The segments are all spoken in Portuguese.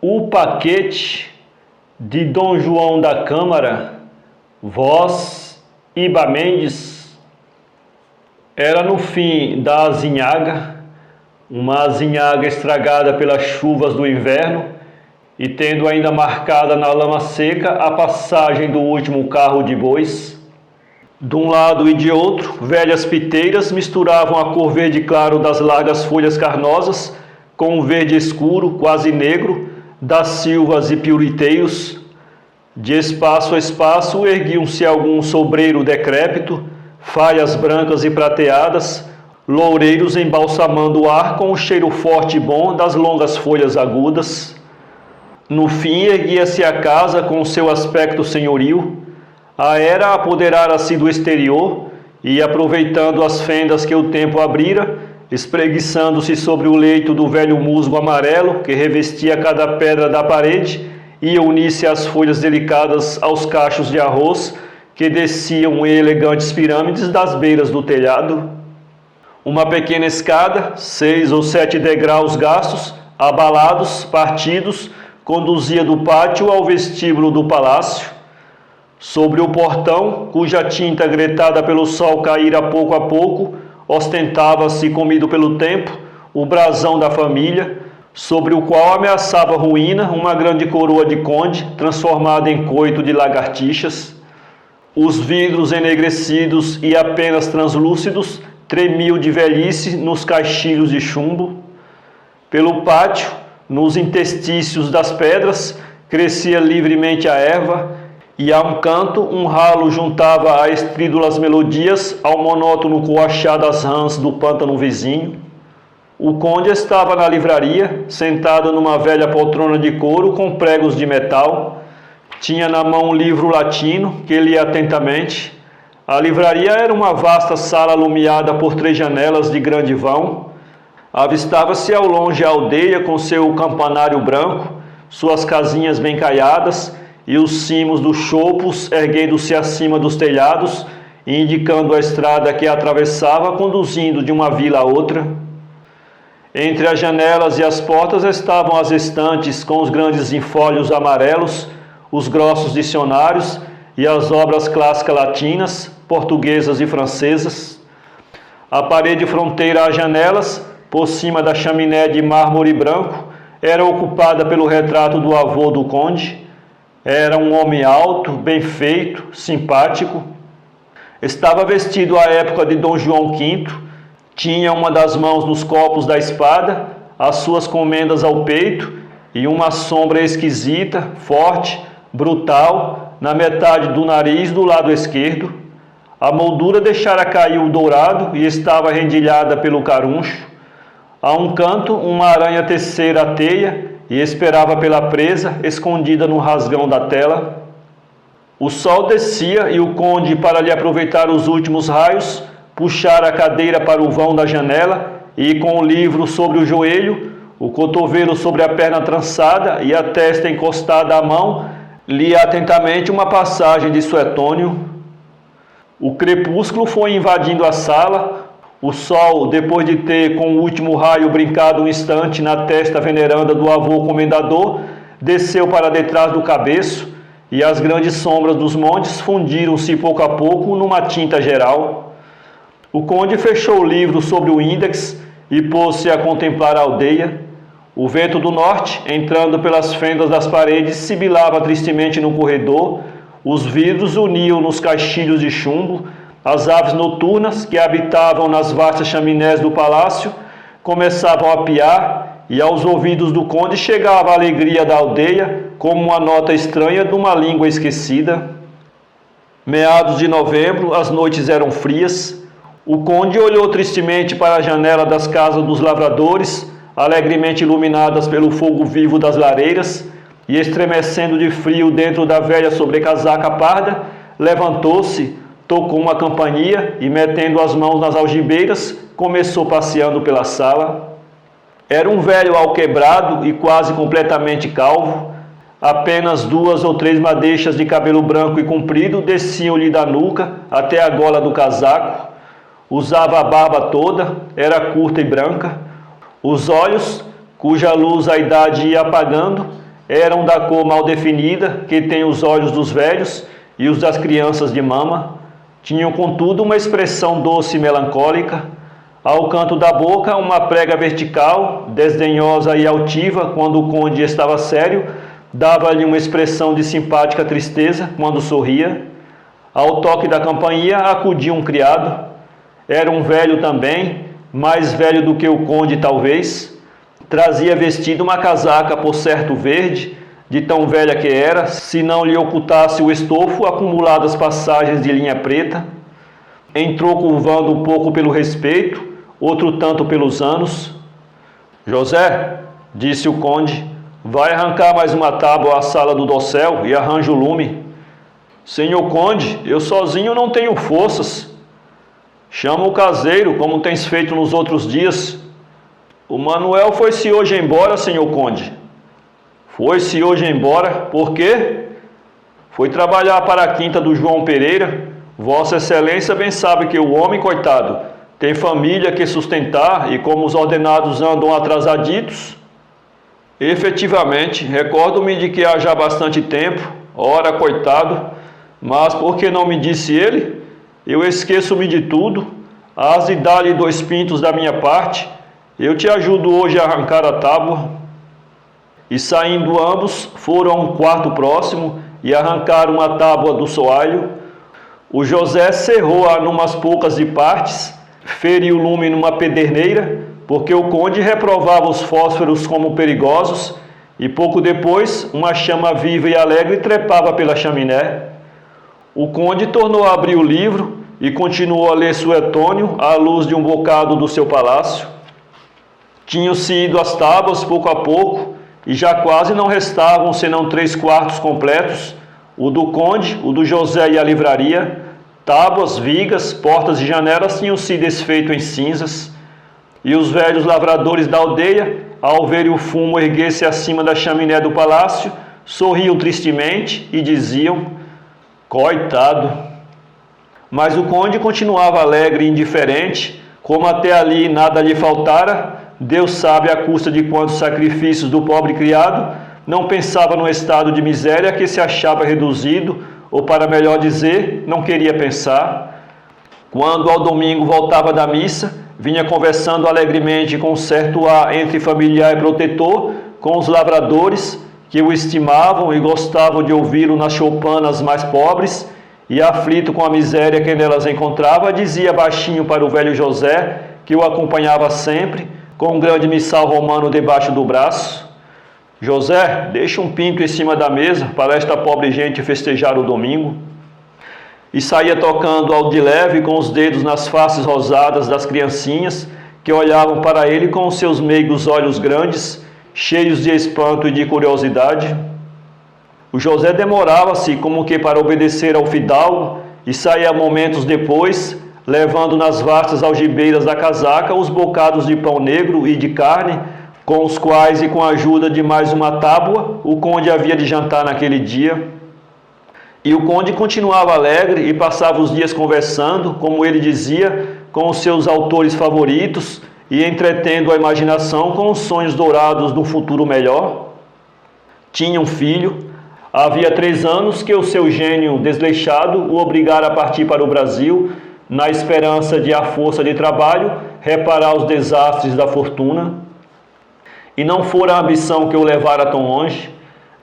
O paquete de Dom João da Câmara, voz Iba Mendes. Era no fim da azinhaga, uma azinhaga estragada pelas chuvas do inverno e tendo ainda marcada na lama seca a passagem do último carro de bois. De um lado e de outro, velhas piteiras misturavam a cor verde claro das largas folhas carnosas com o verde escuro, quase negro, das silvas e piuriteiros. De espaço a espaço erguiam-se algum sobreiro decrépito, falhas brancas e prateadas, loureiros embalsamando o ar com o cheiro forte e bom das longas folhas agudas. No fim erguia-se a casa com o seu aspecto senhoril. A era apoderara-se do exterior e, aproveitando as fendas que o tempo abrira, espreguiçando-se sobre o leito do velho musgo amarelo que revestia cada pedra da parede, ia unir-se às folhas delicadas aos cachos de arroz que desciam em elegantes pirâmides das beiras do telhado. Uma pequena escada, 6 ou 7 degraus gastos, abalados, partidos, conduzia do pátio ao vestíbulo do palácio. Sobre o portão, cuja tinta gretada pelo sol caíra pouco a pouco, ostentava-se, comido pelo tempo, o brasão da família, sobre o qual ameaçava ruína uma grande coroa de conde, transformada em coito de lagartixas. Os vidros enegrecidos e apenas translúcidos tremiam de velhice nos caixilhos de chumbo. Pelo pátio, nos interstícios das pedras, crescia livremente a erva, e a um canto um ralo juntava a estrídulas melodias ao monótono coachar das rãs do pântano vizinho. O conde estava na livraria, sentado numa velha poltrona de couro com pregos de metal. Tinha na mão um livro latino que lia atentamente. A livraria era uma vasta sala alumiada por 3 janelas de grande vão. Avistava-se ao longe a aldeia com seu campanário branco, suas casinhas bem caiadas e os cimos dos choupos erguendo-se acima dos telhados e indicando a estrada que a atravessava, conduzindo de uma vila a outra. Entre as janelas e as portas estavam as estantes com os grandes infólios amarelos, os grossos dicionários e as obras clássicas latinas, portuguesas e francesas. A parede fronteira às janelas, por cima da chaminé de mármore branco, era ocupada pelo retrato do avô do conde. Era um homem alto, bem feito, simpático. Estava vestido à época de Dom João V, tinha uma das mãos nos copos da espada, as suas comendas ao peito e uma sombra esquisita, forte, brutal, na metade do nariz do lado esquerdo. A moldura deixara cair o dourado e estava rendilhada pelo caruncho. A um canto, uma aranha tecera a teia e esperava pela presa, escondida no rasgão da tela. O sol descia e o conde, para lhe aproveitar os últimos raios, puxara a cadeira para o vão da janela e, com o livro sobre o joelho, o cotovelo sobre a perna trançada e a testa encostada à mão, lia atentamente uma passagem de Suetônio. O crepúsculo foi invadindo a sala. O sol, depois de ter com o último raio brincado um instante na testa veneranda do avô comendador, desceu para detrás do cabeço e as grandes sombras dos montes fundiram-se pouco a pouco numa tinta geral. O conde fechou o livro sobre o índex e pôs-se a contemplar a aldeia. O vento do norte, entrando pelas fendas das paredes, sibilava tristemente no corredor. Os vidros uniam nos caixilhos de chumbo. As aves noturnas que habitavam nas vastas chaminés do palácio começavam a piar e aos ouvidos do conde chegava a alegria da aldeia como uma nota estranha de uma língua esquecida. Meados de novembro, as noites eram frias. O conde olhou tristemente para a janela das casas dos lavradores, alegremente iluminadas pelo fogo vivo das lareiras, e estremecendo de frio dentro da velha sobrecasaca parda, levantou-se, tocou uma campainha e, metendo as mãos nas algibeiras, começou passeando pela sala. Era um velho alquebrado e quase completamente calvo. Apenas 2 ou 3 madeixas de cabelo branco e comprido desciam-lhe da nuca até a gola do casaco. Usava a barba toda, era curta e branca. Os olhos, cuja luz a idade ia apagando, eram da cor mal definida, que tem os olhos dos velhos e os das crianças de mama. Tinham, contudo, uma expressão doce e melancólica. Ao canto da boca, uma prega vertical, desdenhosa e altiva quando o conde estava sério, dava-lhe uma expressão de simpática tristeza quando sorria. Ao toque da campainha, acudia um criado. Era um velho também, mais velho do que o conde talvez. Trazia vestido uma casaca por certo verde, de tão velha que era, se não lhe ocultasse o estofo, acumuladas passagens de linha preta. Entrou curvando um pouco pelo respeito, outro tanto pelos anos. José, disse o conde, vai arrancar mais uma tábua à sala do dossel e arranja o lume. Senhor conde, eu sozinho não tenho forças. Chama o caseiro, como tens feito nos outros dias. O Manuel foi-se hoje embora, senhor conde. Foi-se hoje embora, por quê? Foi trabalhar para a quinta do João Pereira. Vossa Excelência bem sabe que o homem, coitado, tem família que sustentar e como os ordenados andam atrasaditos. Efetivamente, recordo-me de que há já bastante tempo, ora, coitado, mas por que não me disse ele? Eu esqueço-me de tudo, hás de dar-lhe 2 pintos da minha parte, eu te ajudo hoje a arrancar a tábua. E saindo ambos, foram a um quarto próximo e arrancaram a tábua do soalho. O José cerrou-a numas poucas de partes, feriu o lume numa pederneira, porque o conde reprovava os fósforos como perigosos, e pouco depois uma chama viva e alegre trepava pela chaminé. O conde tornou a abrir o livro e continuou a ler Suetônio à luz de um bocado do seu palácio. Tinham-se ido as tábuas pouco a pouco e já quase não restavam senão 3 quartos completos, o do conde, o do José e a livraria. Tábuas, vigas, portas e janelas tinham se desfeito em cinzas, e os velhos lavradores da aldeia, ao verem o fumo erguer-se acima da chaminé do palácio, sorriam tristemente e diziam: coitado! Mas o conde continuava alegre e indiferente, como até ali nada lhe faltara. Deus sabe à custa de quantos sacrifícios do pobre criado, não pensava no estado de miséria que se achava reduzido, ou para melhor dizer, não queria pensar. Quando ao domingo voltava da missa, vinha conversando alegremente com um certo ar entre familiar e protetor, com os lavradores, que o estimavam e gostavam de ouvi-lo nas choupanas mais pobres, e aflito com a miséria que nelas encontrava, dizia baixinho para o velho José, que o acompanhava sempre, com um grande missal romano debaixo do braço: José, deixa um pinto em cima da mesa para esta pobre gente festejar o domingo. E saía tocando ao de leve com os dedos nas faces rosadas das criancinhas, que olhavam para ele com os seus meigos olhos grandes, cheios de espanto e de curiosidade. O José demorava-se como que para obedecer ao fidalgo e saía momentos depois, levando nas vastas algibeiras da casaca os bocados de pão negro e de carne, com os quais e com a ajuda de mais uma tábua, o conde havia de jantar naquele dia. E o conde continuava alegre e passava os dias conversando, como ele dizia, com os seus autores favoritos e entretendo a imaginação com os sonhos dourados de um futuro melhor. Tinha um filho. Havia 3 anos que o seu gênio desleixado o obrigara a partir para o Brasil, na esperança de, à força de trabalho, reparar os desastres da fortuna. E não fora a ambição que o levara tão longe.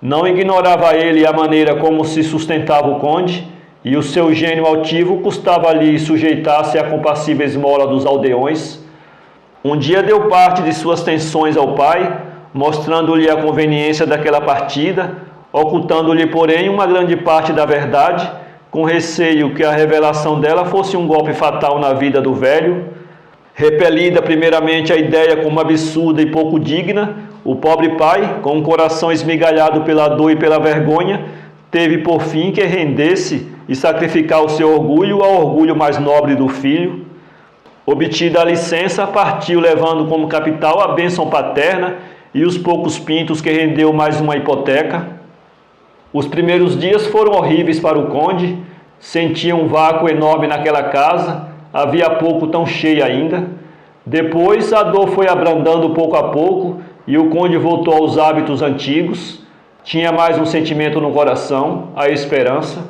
Não ignorava ele a maneira como se sustentava o conde, e o seu gênio altivo custava-lhe sujeitar-se à compassiva esmola dos aldeões. Um dia deu parte de suas tensões ao pai, mostrando-lhe a conveniência daquela partida, ocultando-lhe, porém, uma grande parte da verdade, com receio que a revelação dela fosse um golpe fatal na vida do velho. Repelida primeiramente a ideia como absurda e pouco digna, o pobre pai, com um coração esmigalhado pela dor e pela vergonha, teve por fim que render-se e sacrificar o seu orgulho ao orgulho mais nobre do filho. Obtida a licença, partiu levando como capital a bênção paterna e os poucos pintos que rendeu mais uma hipoteca. Os primeiros dias foram horríveis para o conde, sentia um vácuo enorme naquela casa, havia pouco tão cheia ainda. Depois a dor foi abrandando pouco a pouco e o conde voltou aos hábitos antigos. Tinha mais um sentimento no coração, a esperança.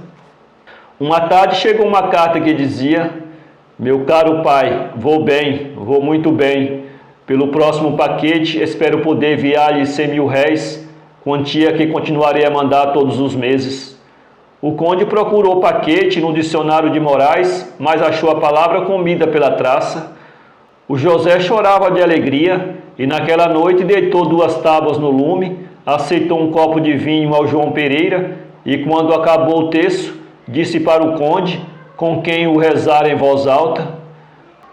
Uma tarde chegou uma carta que dizia: meu caro pai, vou bem, vou muito bem. Pelo próximo paquete, espero poder enviar-lhe 100.000 réis, quantia que continuarei a mandar todos os meses. O conde procurou o paquete no dicionário de Moraes, mas achou a palavra comida pela traça. O José chorava de alegria e naquela noite deitou 2 tábuas no lume, aceitou um copo de vinho ao João Pereira e, quando acabou o terço, disse para o conde, com quem o rezara em voz alta: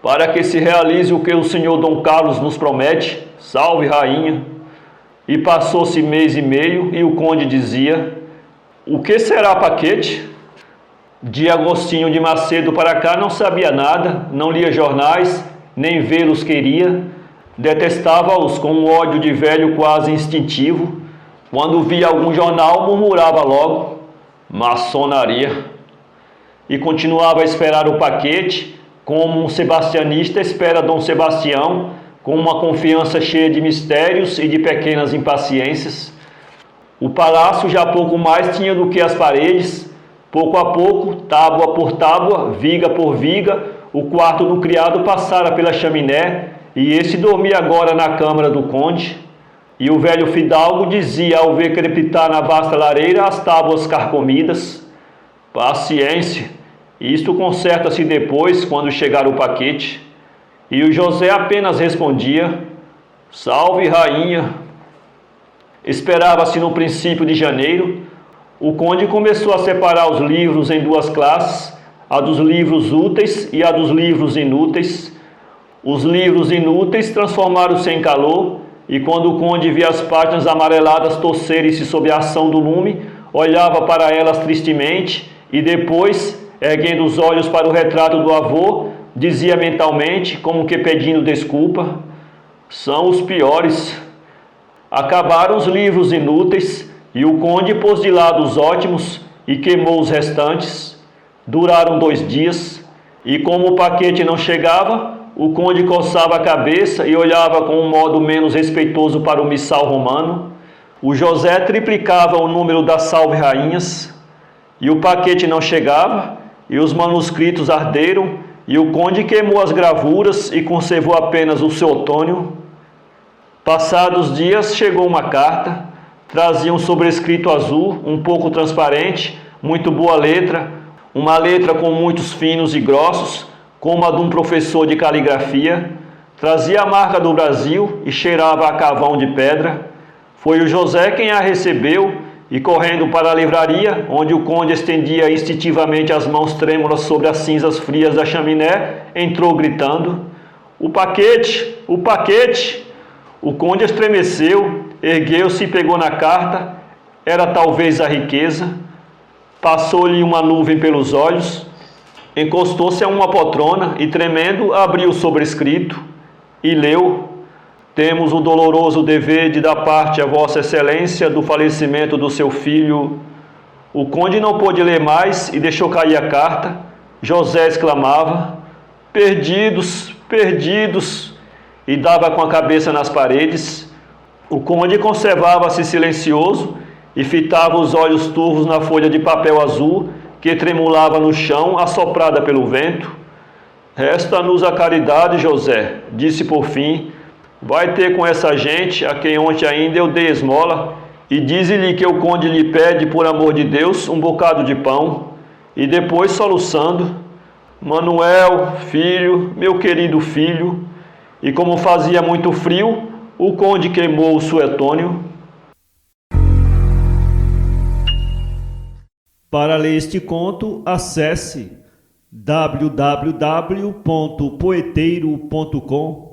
para que se realize o que o senhor Dom Carlos nos promete, salve rainha. E passou-se mês e meio e o conde dizia: o que será paquete? De Agostinho de Macedo para cá não sabia nada, não lia jornais, nem vê-los queria, detestava-os com um ódio de velho quase instintivo. Quando via algum jornal murmurava logo: maçonaria. E continuava a esperar o paquete, como um sebastianista espera Dom Sebastião, com uma confiança cheia de mistérios e de pequenas impaciências. O palácio já pouco mais tinha do que as paredes. Pouco a pouco, tábua por tábua, viga por viga, o quarto do criado passara pela chaminé, e esse dormia agora na câmara do conde. E o velho fidalgo dizia ao ver crepitar na vasta lareira as tábuas carcomidas: paciência, isto conserta-se depois, quando chegar o paquete. E o José apenas respondia: salve rainha. Esperava-se no princípio de janeiro. O conde começou a separar os livros em 2 classes, a dos livros úteis e a dos livros inúteis. Os livros inúteis transformaram-se em calor, e quando o conde via as páginas amareladas torcerem-se sob a ação do lume, olhava para elas tristemente e depois, erguendo os olhos para o retrato do avô, dizia mentalmente, como que pedindo desculpa: são os piores. Acabaram os livros inúteis e o conde pôs de lado os ótimos e queimou os restantes. Duraram 2 dias e, como o paquete não chegava, o conde coçava a cabeça e olhava com um modo menos respeitoso para o missal romano. O José triplicava o número das salve-rainhas e o paquete não chegava, e os manuscritos arderam, e o conde queimou as gravuras e conservou apenas o seu otônio. Passados dias chegou uma carta, trazia um sobrescrito azul, um pouco transparente, muito boa letra, uma letra com muitos finos e grossos, como a de um professor de caligrafia. Trazia a marca do Brasil e cheirava a carvão de pedra. Foi o José quem a recebeu e, correndo para a livraria, onde o conde estendia instintivamente as mãos trêmulas sobre as cinzas frias da chaminé, entrou gritando: o paquete! O paquete! O conde estremeceu, ergueu-se e pegou na carta. Era talvez a riqueza. Passou-lhe uma nuvem pelos olhos, encostou-se a uma poltrona e, tremendo, abriu o sobrescrito e leu: temos o doloroso dever de dar parte a Vossa Excelência do falecimento do seu filho. O conde não pôde ler mais e deixou cair a carta. José exclamava: perdidos, perdidos, e dava com a cabeça nas paredes. O conde conservava-se silencioso e fitava os olhos turvos na folha de papel azul que tremulava no chão, assoprada pelo vento. Resta-nos a caridade, José, disse por fim. Vai ter com essa gente, a quem ontem ainda eu dei esmola, e dize-lhe que o conde lhe pede, por amor de Deus, um bocado de pão. E depois, soluçando: Manuel, filho, meu querido filho. E como fazia muito frio, o conde queimou o suetônio. Para ler este conto, acesse www.poeteiro.com.